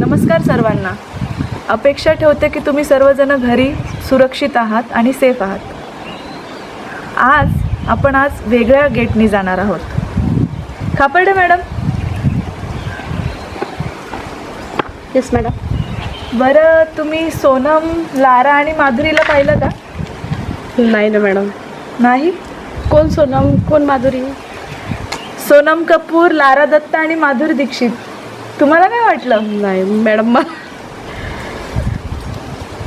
नमस्कार सर्वांना. अपेक्षा ठेवते की तुम्ही सर्वजण घरी सुरक्षित आहात आणि सेफ आहात. आपण आज वेगळ्या गेटनी जाणार आहोत. खापर्डे मॅडम. Yes madam. बरं, तुम्ही सोनम, लारा आणि माधुरीला पाहिलं का? नाही ना मॅडम. नाही? कोण सोनम, कोण माधुरी? सोनम कपूर, लारा दत्ता आणि माधुरी दीक्षित. तुम्हाला काय वाटलं? नाही मॅडम,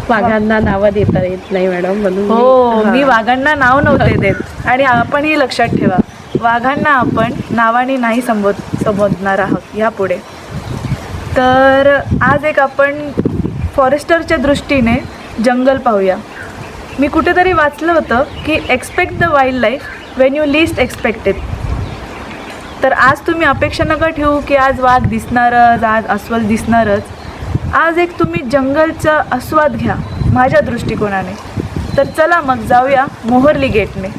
वाघांना नावं देता येत नाही मॅडम, म्हणून हो, मी वाघांना नाव नव्हते देत. आणि आपणही लक्षात ठेवा, वाघांना आपण नावाने नाही संबोधणार आहोत यापुढे. तर आज आपण फॉरेस्टरच्या दृष्टीने जंगल पाहूया. मी कुठेतरी वाचलं होतं की expect the wild life when you least expect it. तर आज तुम्ही अपेक्षा नका ठेवू की आज वाघ दिसणारच, आज अस्वल दिसणारच. आज एक तुम्ही जंगलचा आस्वाद घ्या माझ्या दृष्टिकोनाने. तर चला मग जाऊया Moharli गेटने.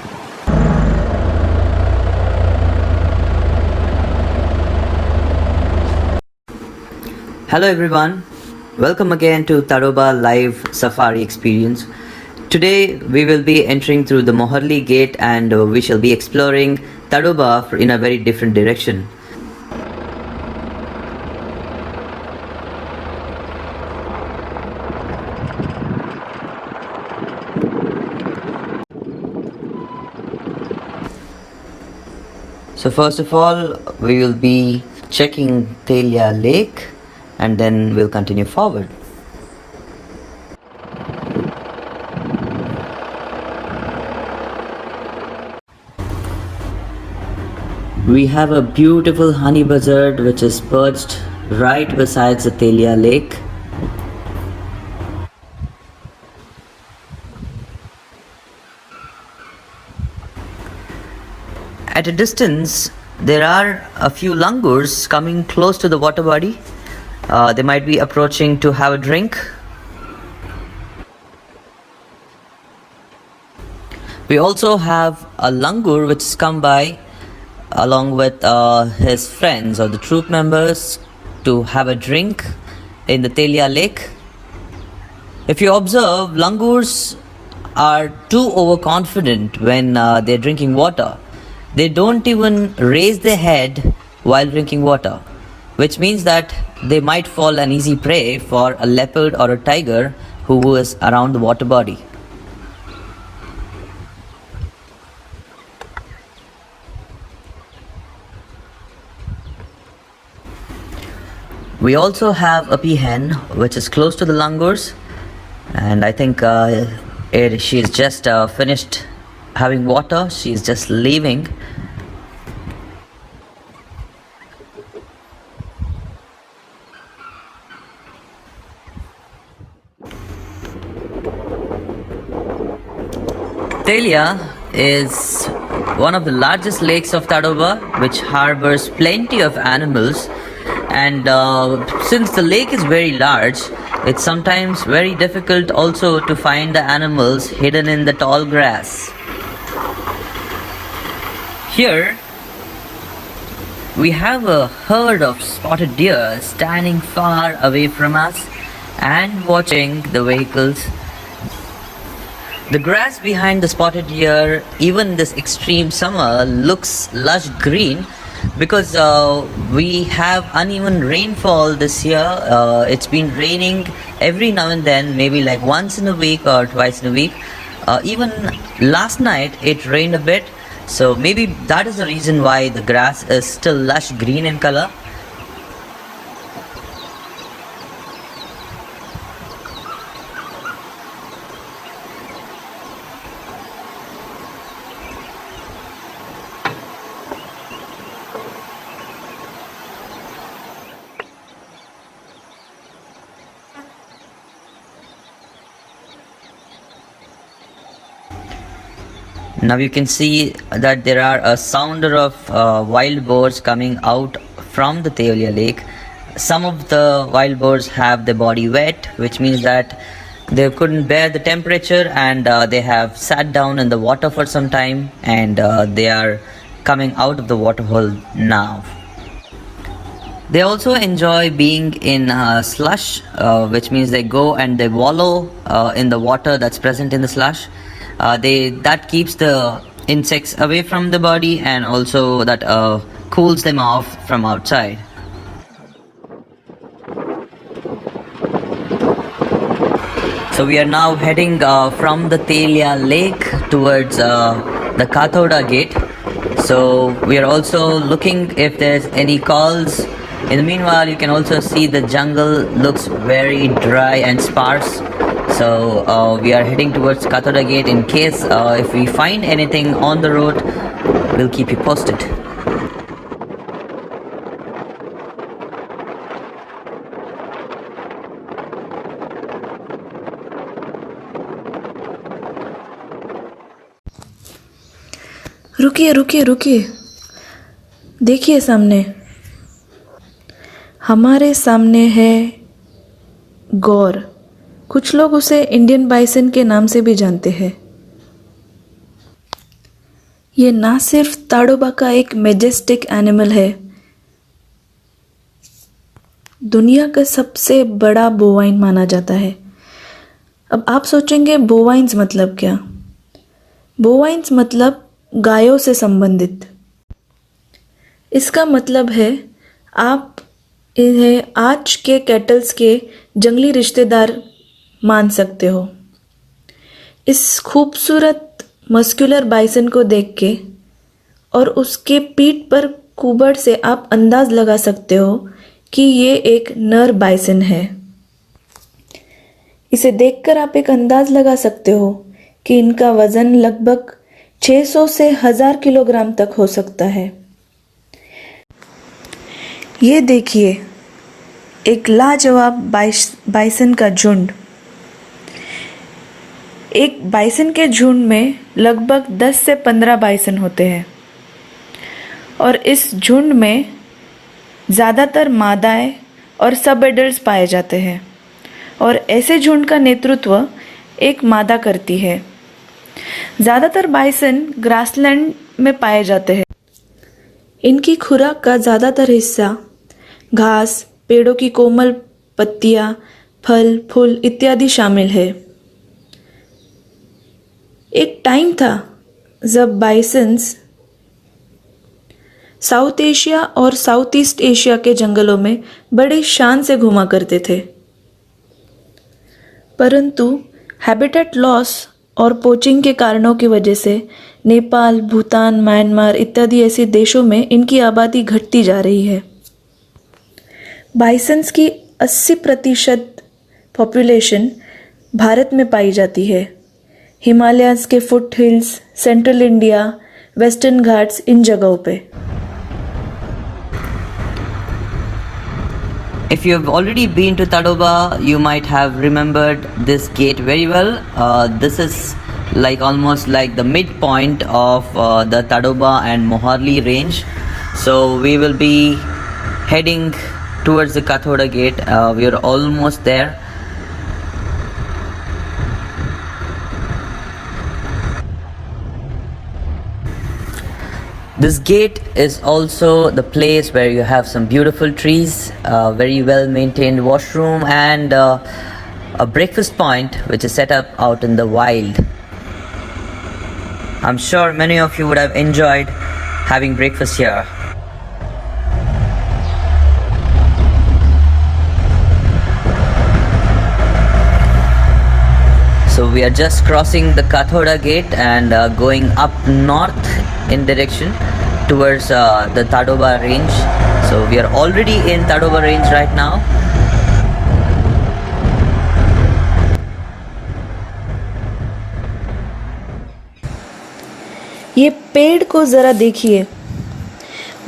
Hello everyone, welcome again to Tadoba live safari experience. Today we will be entering through the Moharli gate and we shall be exploring Tadoba in a very different direction. So first of all, we will be checking Talia Lake and then we'll continue forward. We have a beautiful honey buzzard which is perched right beside the Talia Lake. At a distance, there are a few langurs coming close to the water body. They might be approaching to have a drink. We also have a langur which has come by along with his friends or the troop members to have a drink in the Talia Lake. If you observe, langurs are too overconfident when they're drinking water. They don't even raise their head while drinking water, which means that they might fall an easy prey for a leopard or a tiger who is around the water body. We also have a peahen which is close to the langurs, and I think she is just finished having water. She is just leaving. Talia is one of the largest lakes of Tadoba, which harbors plenty of animals. And since the lake is very large, it's sometimes very difficult also to find the animals hidden in the tall grass. Here we have a herd of spotted deer standing far away from us and watching the vehicles. The grass behind the spotted deer, even this extreme summer, looks lush green because we have uneven rainfall this year. It's been raining every now and then, maybe like once in a week or twice in a week. Even last night it rained a bit, so maybe that is the reason why the grass is still lush green in color. Now you can see that there are a sounder of wild boars coming out from the Talia lake. Some of the wild boars have their body wet, which means that they couldn't bear the temperature and they have sat down in the water for some time, and they are coming out of the waterhole now. They also enjoy being in slush, which means they go and they wallow in the water that's present in the slush. They that keeps the insects away from the body, and also that cools them off from outside. So we are now heading from the Talia lake towards the Kathoda gate. So we are also looking if there's any calls. In the meanwhile, you can also see the jungle looks very dry and sparse. So we are heading towards Kathoda gate. In case if we find anything on the road, we'll keep you posted. रुकिए रुकिए रुकिए, देखिए सामने, हमारे सामने है गौर। कुछ लोग उसे इंडियन बाइसन के नाम से भी जानते हैं। ये ना सिर्फ ताडोबा का एक मेजेस्टिक एनिमल है, दुनिया का सबसे बड़ा बोवाइन माना जाता है। अब आप सोचेंगे बोवाइन्स मतलब क्या? बोवाइन्स मतलब गायों से संबंधित। इसका मतलब है आप इन्हें आज के कैटल्स के जंगली रिश्तेदार मान सकते हो। इस खूबसूरत मस्कुलर बाइसन को देख के और उसके पीठ पर कुबड़ से आप अंदाज लगा सकते हो कि ये एक नर बाइसन है। इसे देखकर आप एक अंदाज लगा सकते हो कि इनका वजन लगभग 600 से 1000 किलोग्राम तक हो सकता है। ये देखिए, एक लाजवाब बाइसन का झुंड। एक बाइसन के झुंड में लगभग 10 से 15 बाइसन होते हैं और इस झुंड में ज़्यादातर मादाएं और सब एडल्ट्स पाए जाते हैं और ऐसे झुंड का नेतृत्व एक मादा करती है। ज़्यादातर बाइसन ग्रासलैंड में पाए जाते हैं। इनकी खुराक का ज़्यादातर हिस्सा घास, पेड़ों की कोमल पत्तियां, फल, फूल इत्यादि शामिल है। एक टाइम था जब बाइसन्स साउथ एशिया और साउथ ईस्ट एशिया के जंगलों में बड़ी शान से घुमा करते थे, परंतु हैबिटेट लॉस और पोचिंग के कारणों की वजह से नेपाल, भूटान, म्यांमार इत्यादि ऐसे देशों में इनकी आबादी घटती जा रही है। बाइसन्स की 80% पॉपुलेशन भारत में पाई जाती है। हिमालयाज़ के foothills, central India, western Ghats, इन जगहों पे। If you have already been to Tadoba, you might have remembered this gate very well. This is like almost like the midpoint of the Tadoba and Moharli range. So we will be heading towards the Kathoda gate. We are almost there. This gate is also the place where you have some beautiful trees, very well maintained washroom, and a breakfast point which is set up out in the wild. I'm sure many of you would have enjoyed having breakfast here. So we are just crossing the Kathoda gate and going up north in direction towards the Tadoba range. So we are already in Tadoba range right now. ये पेड़ को ज़रा देखिए।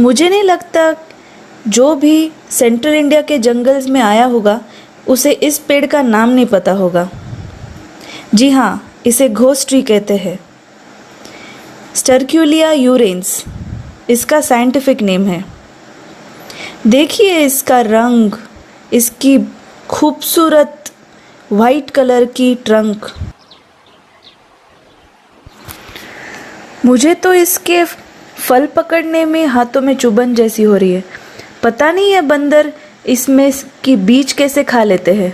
मुझे नहीं लगता जो भी सेंट्रल इंडिया के जंगल्स में आया होगा उसे इस पेड़ का नाम नहीं पता होगा। जी हाँ, इसे घोस्ट ट्री कहते हैं। स्टर्क्यूलिया यूरेंस इसका साइंटिफिक नेम है। देखिए इसका रंग, इसकी खूबसूरत वाइट कलर की ट्रंक। मुझे तो इसके फल पकड़ने में हाथों में चुभन जैसी हो रही है। पता नहीं ये बंदर इसमें की बीज कैसे खा लेते हैं।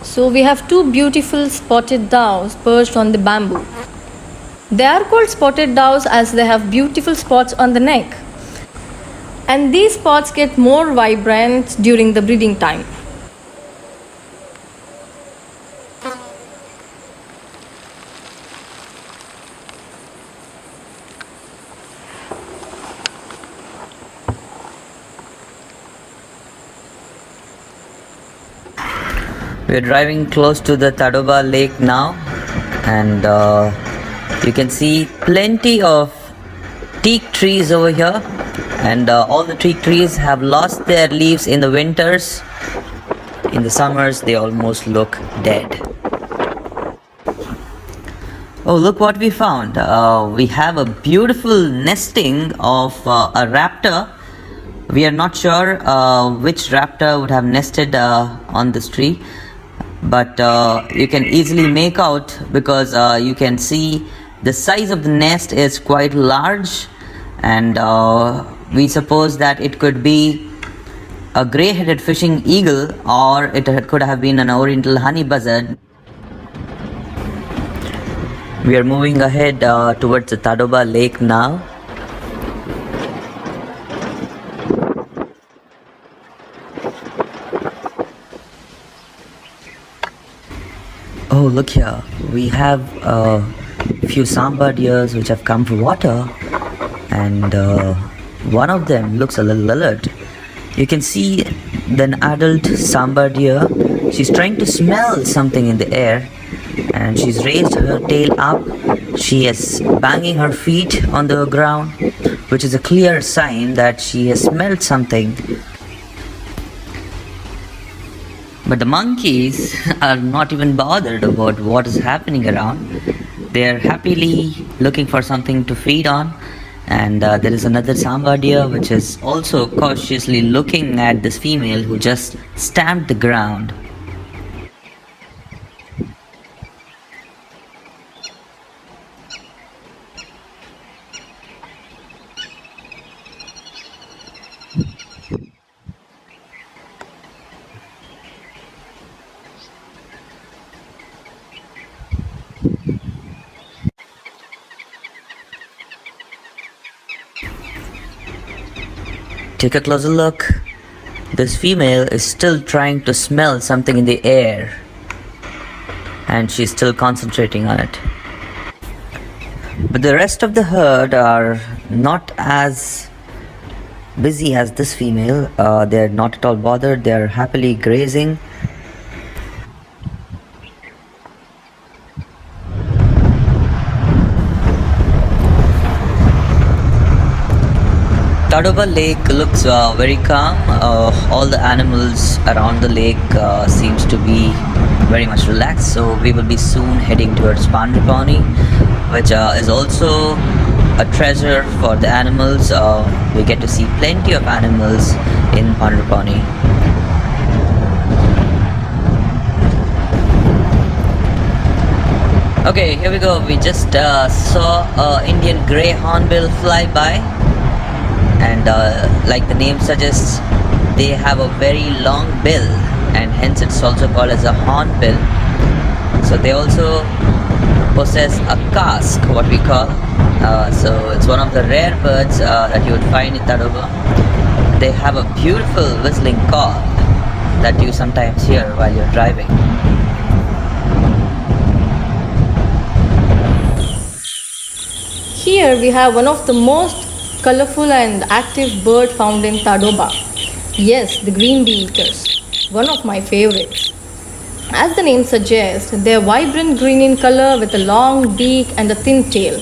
So we have two beautiful spotted doves perched on the bamboo. They are called spotted doves as they have beautiful spots on the neck. And these spots get more vibrant during the breeding time. We're driving close to the Tadoba lake now, and you can see plenty of teak trees over here, and all the teak trees have lost their leaves in the winters. In the summers they almost look dead. Oh, look what we found. We have a beautiful nesting of a raptor. We are not sure which raptor would have nested on this tree, but you can easily make out because you can see the size of the nest is quite large, and we suppose that it could be a grey-headed fishing eagle, or it could have been an oriental honey buzzard. We are moving ahead towards the Tadoba lake now. Oh, look here. We have a few Sambar deers which have come for water, and one of them looks a little alert. You can see the adult Sambar deer. She's trying to smell something in the air, and she's raised her tail up. She is banging her feet on the ground, which is a clear sign that she has smelled something. But the monkeys are not even bothered about what is happening around. They are happily looking for something to feed on. And there is another Sambar deer which is also cautiously looking at this female who just stamped the ground. Take a closer look. This female is still trying to smell something in the air, and she's still concentrating on it. But the rest of the herd are not as busy as this female. They're not at all bothered. They're happily grazing. Tadoba Lake looks very calm. All the animals around the lake seems to be very much relaxed. So we will be soon heading towards Pandripani, which is also a treasure for the animals. We get to see plenty of animals in Pandripani. Okay, here we go. We just saw Indian grey hornbill fly by. And like the name suggests, they have a very long bill, and hence it's also called as a hornbill. So they also possess a casque, what we call. So it's one of the rare birds that you would find in Tadoba. They have a beautiful whistling call that you sometimes hear while you're driving. Here we have one of the most colorful and active bird found in Tadoba. Yes, the green bee eaters, one of my favorites. As the name suggests, they are vibrant green in color with a long beak and a thin tail.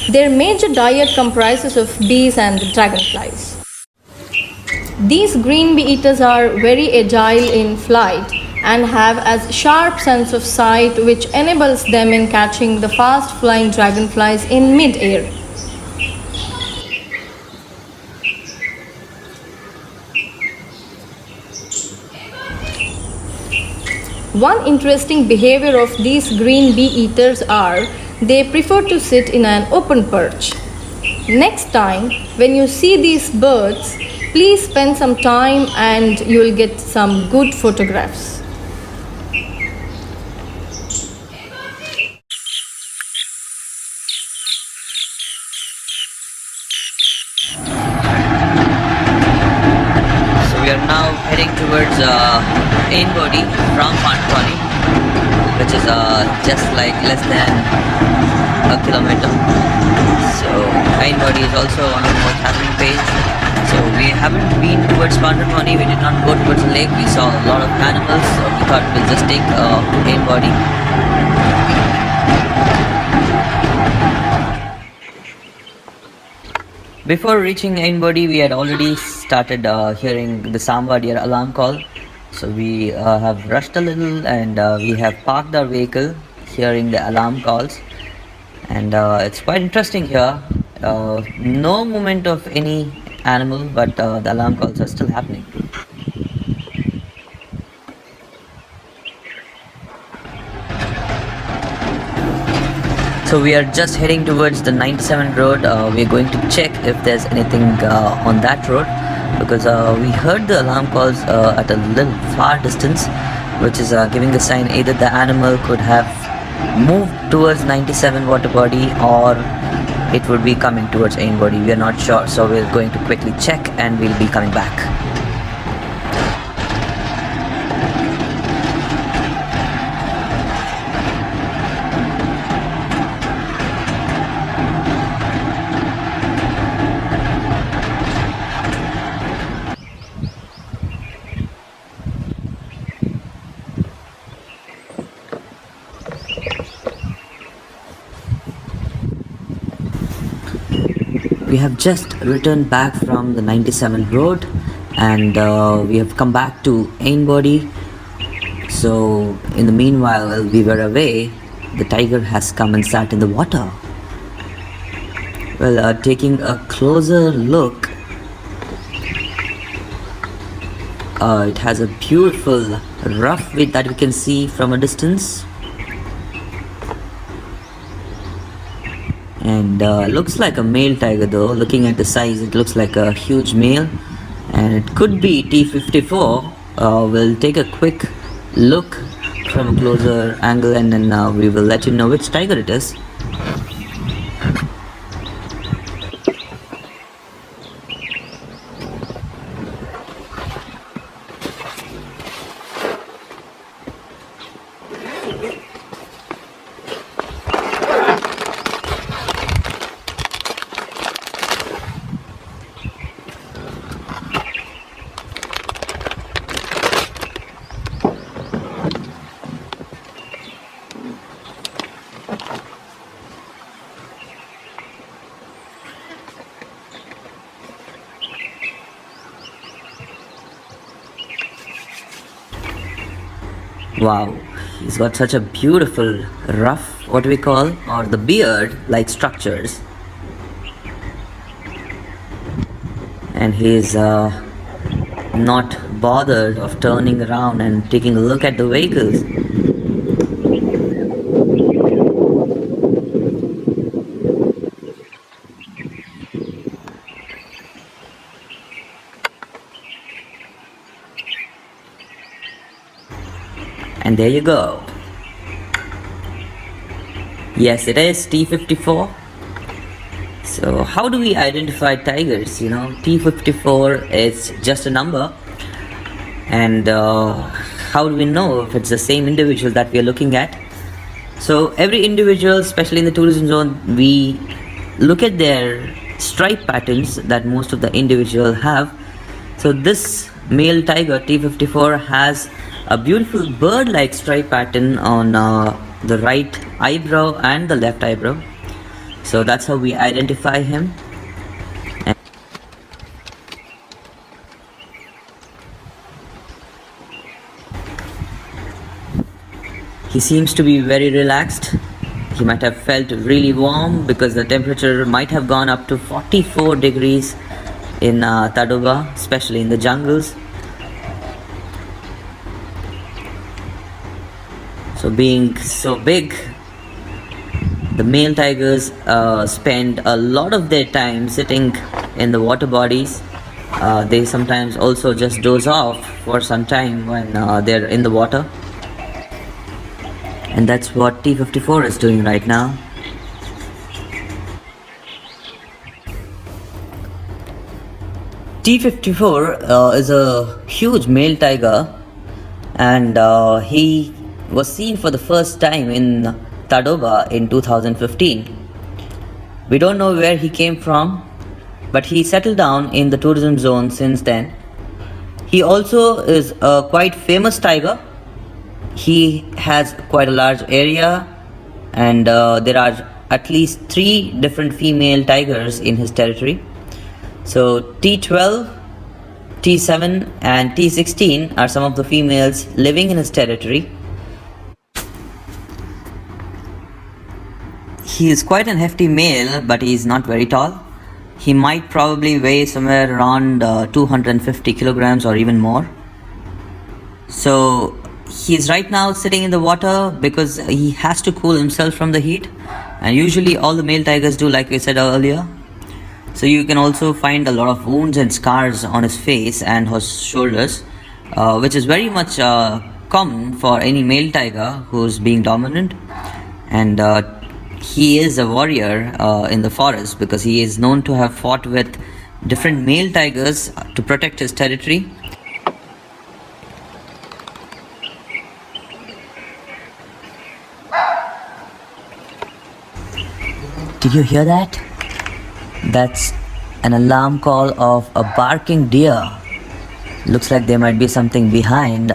Their major diet comprises of bees and dragonflies. These green bee eaters are very agile in flight and have as sharp sense of sight which enables them in catching the fast flying dragonflies in mid-air. One interesting behavior of these green bee eaters are they prefer to sit in an open perch. Next time when you see these birds, please spend some time and you will get some good photographs. So we are now heading towards Ainbody from Pandwani, which is just like less than a kilometer. So Ainbody is also one of the most happening page. So we haven't been towards Pandwani. We did not go towards the lake. We saw a lot of animals. So we thought we'll just take Ainbody. Before reaching Ainbody, we had already started hearing the Sambar deer alarm call. So we have rushed a little and we have parked our vehicle hearing the alarm calls. And it's quite interesting here. No movement of any animal, but the alarm calls are still happening. So we are just heading towards the 97 road. We are going to check if there's anything on that road, because we heard the alarm calls at a little far distance, which is giving the sign either the animal could have moved towards 97 water body or it would be coming towards Ainbody. We are not sure, so we're going to quickly check and we'll be coming back. We have just returned back from the 97 road and we have come back to Ainbody. So in the meanwhile, while we were away, the tiger has come and sat in the water. Well, taking a closer look, it has a beautiful rough weight that we can see from a distance. And looks like a male tiger though. Looking at the size, it looks like a huge male, and it could be T54. We'll take a quick look from a closer angle and then we will let you know which tiger it is. Wow, he's got such a beautiful ruff, what we call, or the beard like structures, and he's not bothered of turning around and taking a look at the vehicles. And there you go. Yes, it is T54. So how do we identify tigers? You know, T54 is just a number. And how do we know if it's the same individual that we are looking at? So every individual, especially in the tourism zone, we look at their stripe patterns that most of the individuals have. So this male tiger T54 has a beautiful bird-like stripe pattern on the right eyebrow and the left eyebrow. So that's how we identify him. And he seems to be very relaxed. He might have felt really warm because the temperature might have gone up to 44 degrees in Tadoba, especially in the jungles. So, being so big, the male tigers spend a lot of their time sitting in the water bodies. They sometimes also just doze off for some time when they're in the water. And that's what T54 is doing right now. T54 is a huge male tiger, and he was seen for the first time in Tadoba in 2015. We don't know where he came from, but he settled down in the tourism zone since then. He also is a quite famous tiger. He has quite a large area, and there are at least 3 different female tigers in his territory. So T12, T7 and T16 are some of the females living in his territory. He is quite an hefty male, but he is not very tall. He might probably weigh somewhere around 250 kilograms or even more. So he is right now sitting in the water because he has to cool himself from the heat, and usually all the male tigers do, like I said earlier. So you can also find a lot of wounds and scars on his face and his shoulders, which is very much common for any male tiger who's being dominant. And he is a warrior in the forest because he is known to have fought with different male tigers to protect his territory. Did you hear that? That's an alarm call of a barking deer. Looks like there might be something behind.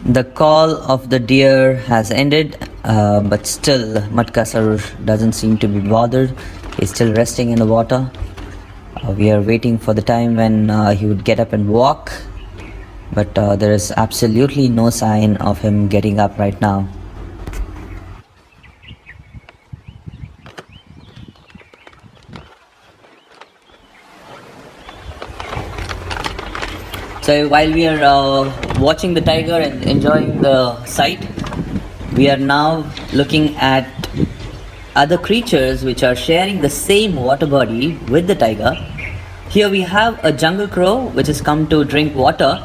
The call of the deer has ended, but still Matkasar doesn't seem to be bothered. He's still resting in the water. We are waiting for the time when he would get up and walk. But there is absolutely no sign of him getting up right now. So while we are watching the tiger and enjoying the sight, we are now looking at other creatures which are sharing the same water body with the tiger. Here we have a jungle crow which has come to drink water.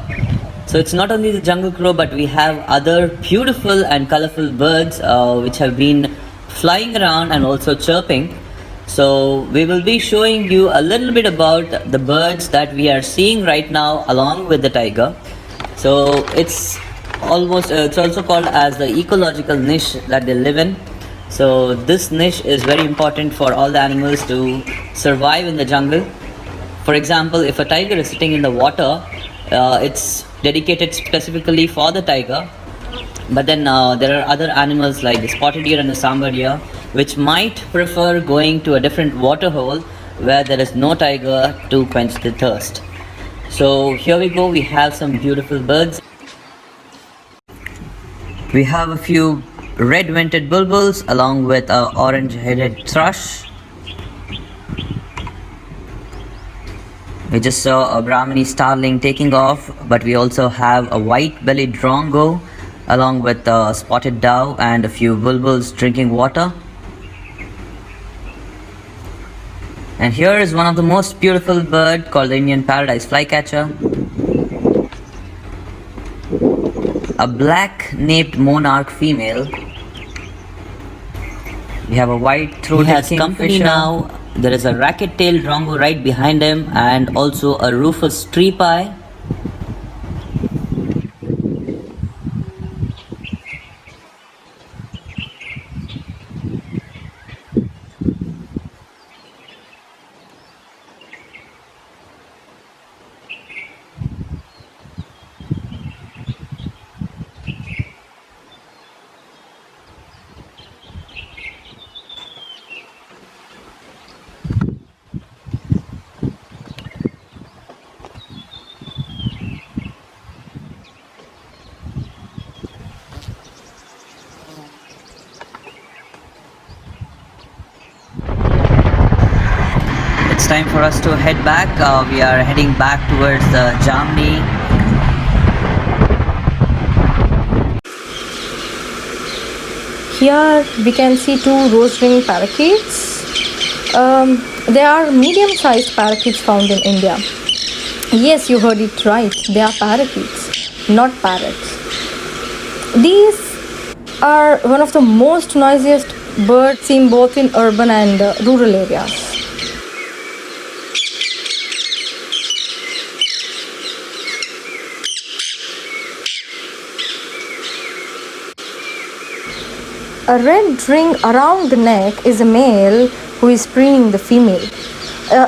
So it's not only the jungle crow, but we have other beautiful and colorful birds which have been flying around and also chirping. So we will be showing you a little bit about the birds that we are seeing right now along with the tiger. So it's also called as the ecological niche that they live in. So this niche is very important for all the animals to survive in the jungle. For example, if a tiger is sitting in the water, it's dedicated specifically for the tiger. But then there are other animals like the spotted deer and the Sambar deer, which might prefer going to a different water hole where there is no tiger to quench the thirst. So here we go, we have some beautiful birds. We have a few red-vented bulbuls along with an orange-headed thrush. We just saw a Brahmini starling taking off, but we also have a white-bellied drongo along with a spotted dove and a few bulbuls drinking water. And here is one of the most beautiful bird called the Indian paradise flycatcher. A black-naped monarch female. We have a white-throated kingfisher. Now there is a racket-tailed drongo right behind him, and also a rufous tree pie. It's time for us to head back. We are heading back towards the Jamni. Here we can see two rose-ringed parakeets. They are medium-sized parakeets found in India. Yes, you heard it right. They are parakeets, not parrots. These are one of the most noisiest birds seen both in urban and rural areas. A red ring around the neck is a male who is preening the female.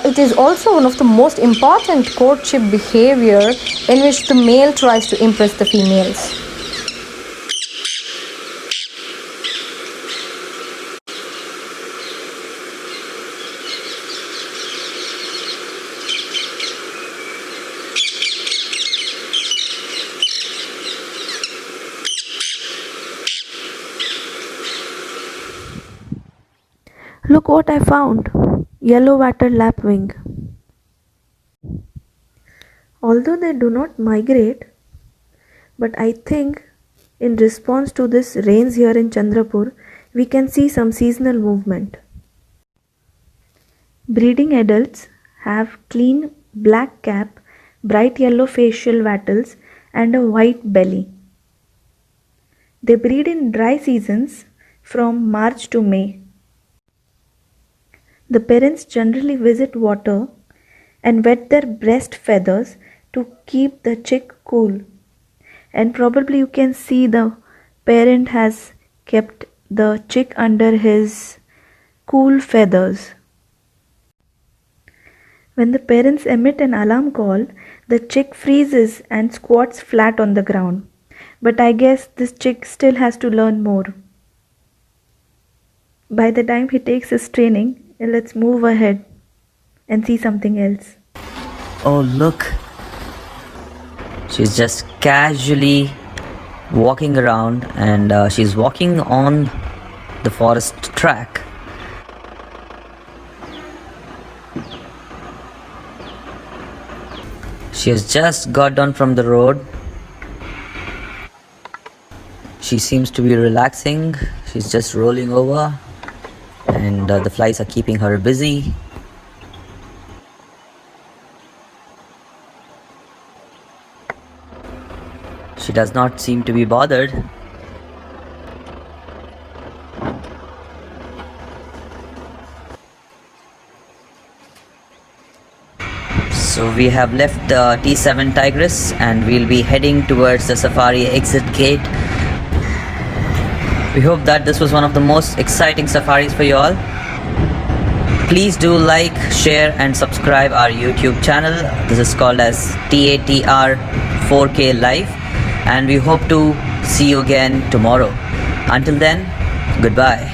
It is also one of the most important courtship behavior in which the male tries to impress the females. Look what I found. Yellow-watered lapwing. Although they do not migrate, but I think in response to this rains here in Chandrapur, we can see some seasonal movement. Breeding adults have clean black cap, bright yellow facial wattles and a white belly. They breed in dry seasons from March to May. The parents generally visit water and wet their breast feathers to keep the chick cool. And probably you can see the parent has kept the chick under his cool feathers. When the parents emit an alarm call, the chick freezes and squats flat on the ground. But I guess this chick still has to learn more. By the time he takes his training, let's move ahead and see something else. Oh, look. She's just casually walking around, and she's walking on the forest track. She has just got down from the road. She seems to be relaxing. She's just rolling over, and the flies are keeping her busy. She does not seem to be bothered. So we have left the T7 Tigress and we'll be heading towards the safari exit gate. We hope that this was one of the most exciting safaris for you all. Please do like, share and subscribe our YouTube channel. This is called as TATR 4K Live, and we hope to see you again tomorrow. Until then, goodbye.